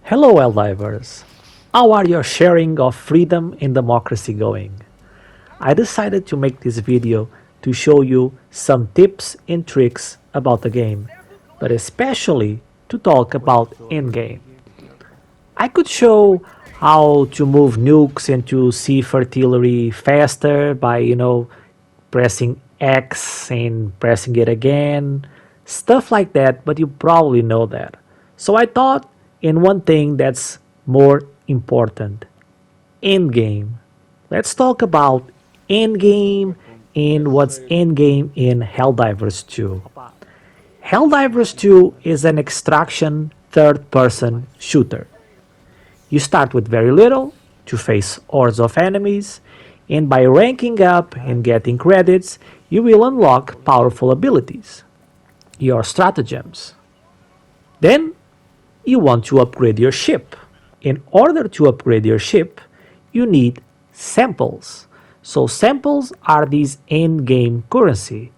Hello, Helldivers. How are your sharing of freedom and democracy going? I decided to make this video to show you some tips and tricks about the game, but especially to talk about in-game. I could show how to move nukes into sea artillery faster by, pressing X and pressing it again, stuff like that, but you probably know that. So I thought in one thing that's more important, end game. Let's talk about end game and what's end game in Helldivers 2. Helldivers 2 is an extraction third person shooter. You start with very little to face hordes of enemies, and by ranking up and getting credits, you will unlock powerful abilities, your stratagems. Then you want to upgrade your ship. In order to upgrade your ship, you need samples. So samples are these end-game currency.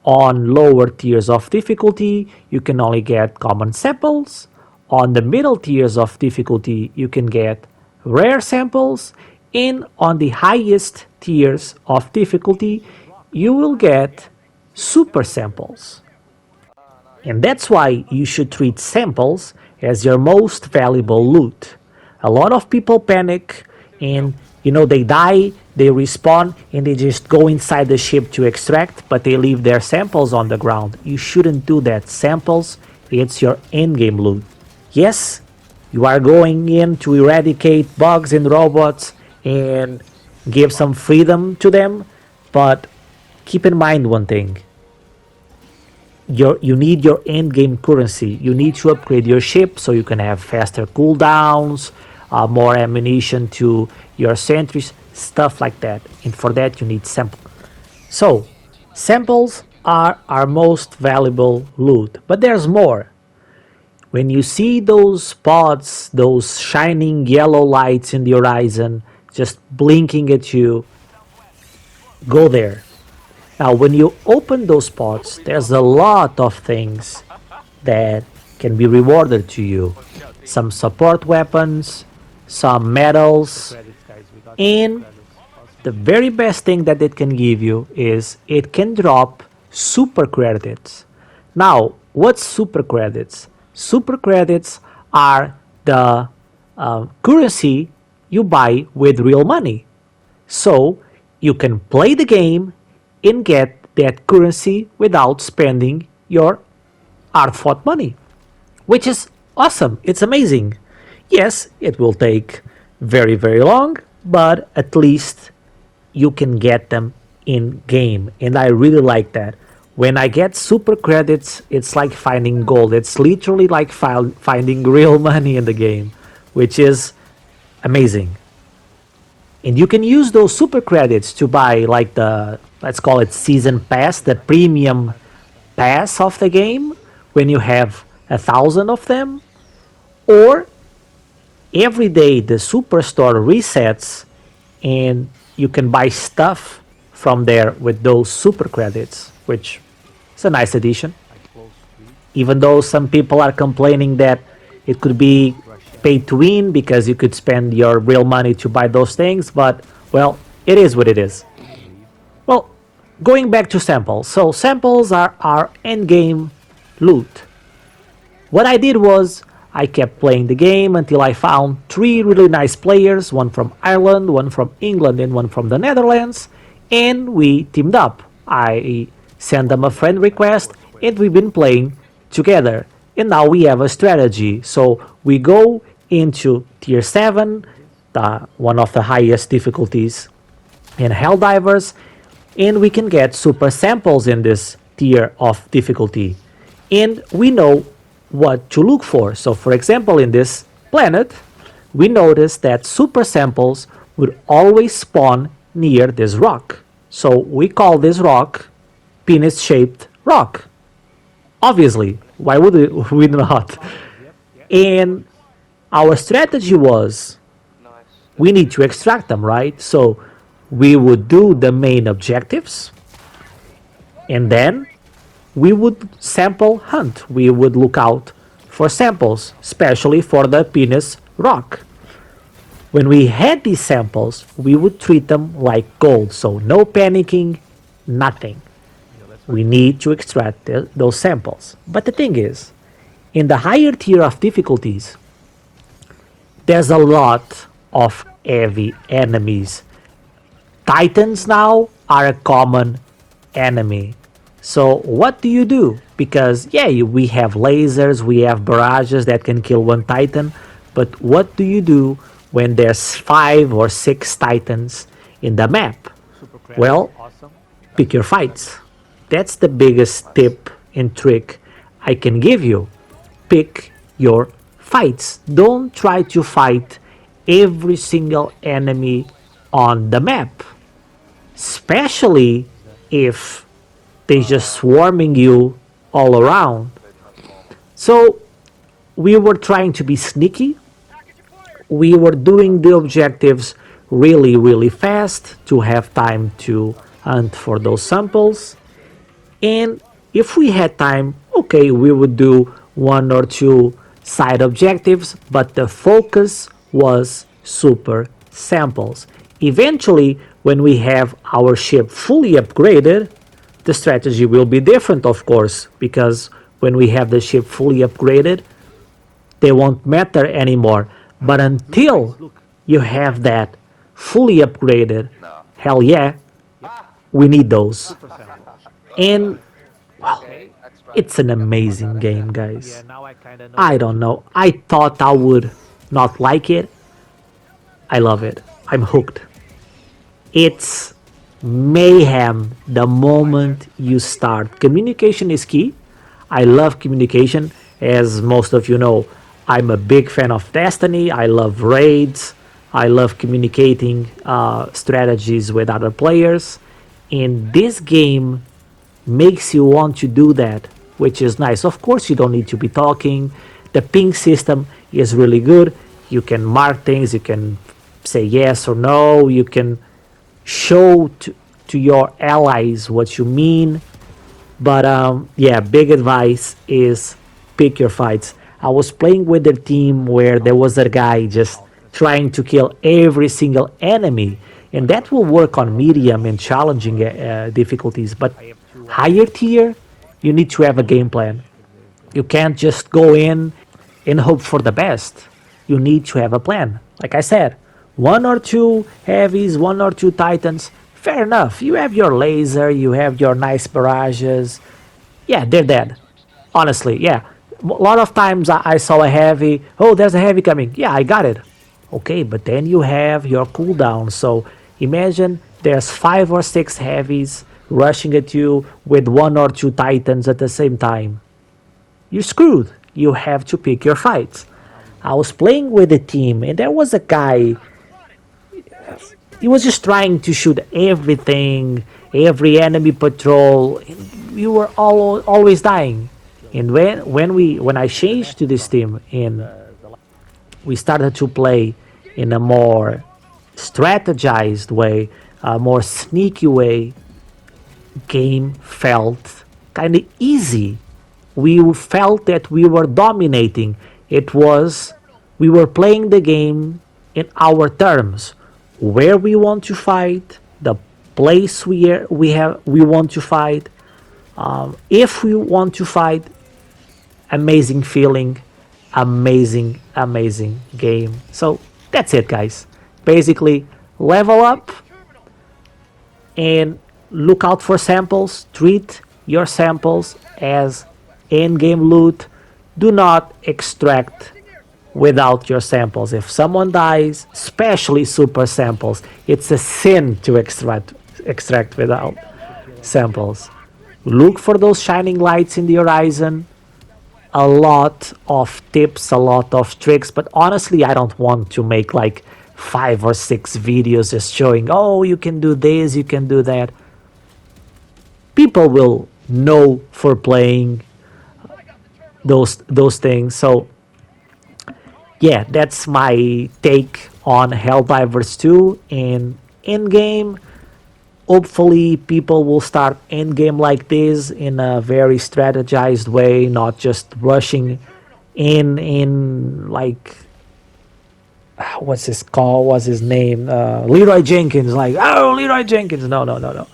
On lower tiers of difficulty, you can only get common samples. On the middle tiers of difficulty, you can get rare samples. And on the highest tiers of difficulty, you will get super samples. And that's why you should treat samples as your most valuable loot. A lot of people panic and they die, they respawn, and they just go inside the ship to extract, but they leave their samples on the ground. You shouldn't do that. Samples, it's your endgame loot. Yes, you are going in to eradicate bugs and robots and give some freedom to them, but keep in mind one thing. You need your end game currency. You need to upgrade your ship so you can have faster cooldowns, more ammunition to your sentries, stuff like that. And for that you need samples. So samples are our most valuable loot, but there's more. When you see those pods, those shining yellow lights in the horizon just blinking at you, go there. Now, when you open those pods, there's a lot of things that can be rewarded to you. Some support weapons, some medals, and the very best thing that it can give you is it can drop super credits. Now, what's super credits? Super credits are the currency you buy with real money. So, you can play the game and get that currency without spending your hard-fought money, which is awesome. It's amazing. Yes, it will take very, very long, but at least you can get them in game, and I really like that. When I get super credits, it's like finding gold. It's literally like finding real money in the game, which is amazing. And you can use those super credits to buy like the, let's call it season pass, the premium pass of the game, when you have 1,000 of them. Or every day the superstore resets and you can buy stuff from there with those super credits, which is a nice addition. Even though some people are complaining that it could be pay to win because you could spend your real money to buy those things, but well, it is what it is. Well, going back to samples. So samples are our endgame loot. What I did was I kept playing the game until I found 3 really nice players, one from Ireland, one from England, and one from the Netherlands, and we teamed up. I sent them a friend request and we've been playing together. And now we have a strategy. So we go into tier 7, one of the highest difficulties in Helldivers, and we can get super samples in this tier of difficulty. And we know what to look for. So for example, in this planet, we noticed that super samples would always spawn near this rock. So we call this rock penis-shaped rock. Obviously, why would we not? And our strategy was, we need to extract them, right? So we would do the main objectives, and then we would sample hunt. We would look out for samples, especially for the penis rock. When we had these samples, we would treat them like gold, so no panicking, nothing. We need to extract those samples. But the thing is, in the higher tier of difficulties, there's a lot of heavy enemies. Titans now are a common enemy. So what do you do? Because yeah, we have lasers, we have barrages that can kill one titan, but what do you do when there's 5 or 6 titans in the map? Well, pick your fights. That's the biggest tip and trick I can give you. Pick your fights. Don't try to fight every single enemy on the map, especially if they just swarming you all around. So we were trying to be sneaky. We were doing the objectives really, really fast to have time to hunt for those samples. And if we had time, okay, we would do 1 or 2 side objectives, but the focus was super samples. Eventually, when we have our ship fully upgraded, the strategy will be different, of course, because when we have the ship fully upgraded, they won't matter anymore. But until you have that fully upgraded, hell yeah, we need those. And well, it's an amazing game, guys. I don't know. I thought I would not like it. I love it. I'm hooked. It's mayhem the moment you start. Communication is key. I love communication. As most of you know, I'm a big fan of Destiny. I love raids. I love communicating strategies with other players. And this game makes you want to do that, which is nice. Of course, you don't need to be talking. The ping system is really good. You can mark things, you can say yes or no, you can show to your allies what you mean. But yeah, big advice is pick your fights. I was playing with a team where there was a guy just trying to kill every single enemy, and that will work on medium and challenging difficulties. But higher tier, you need to have a game plan. You can't just go in and hope for the best. You need to have a plan. Like I said, 1 or 2 heavies, 1 or 2 titans, fair enough. You have your laser, you have your nice barrages. Yeah, they're dead. Honestly, yeah. A lot of times I saw a heavy, oh, there's a heavy coming. Yeah, I got it. Okay, but then you have your cooldown. So imagine there's 5 or 6 heavies rushing at you with 1 or 2 titans at the same time. You're screwed. You have to pick your fights. I was playing with a team and there was a guy. He was just trying to shoot everything, every enemy patrol. We were always dying. And when I changed to this team and we started to play in a more strategized way, a more sneaky way, game felt kind of easy. We felt that we were dominating. It was we were playing the game in our terms, where we want to fight, the place we want to fight. If we want to fight, amazing feeling, amazing game. So that's it, guys. Basically, level up and look out for samples. Treat your samples as in-game loot. Do not extract without your samples. If someone dies, especially super samples, it's a sin to extract without samples. Look for those shining lights in the horizon. A lot of tips, a lot of tricks, but honestly, I don't want to make like 5 or 6 videos just showing, oh, you can do this, you can do that. People will know for playing those things. So yeah, that's my take on Helldivers 2 and in-game. Hopefully people will start in-game like this in a very strategized way, not just rushing in like what's his call? What's his name? Leroy Jenkins. Like, oh, Leroy Jenkins. No, no, no, no.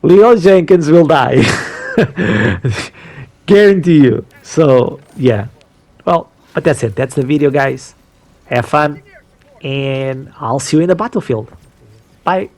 Leroy Jenkins will die. Guarantee you. So yeah. Well, but that's it. That's the video, guys. Have fun, and I'll see you in the battlefield. Bye.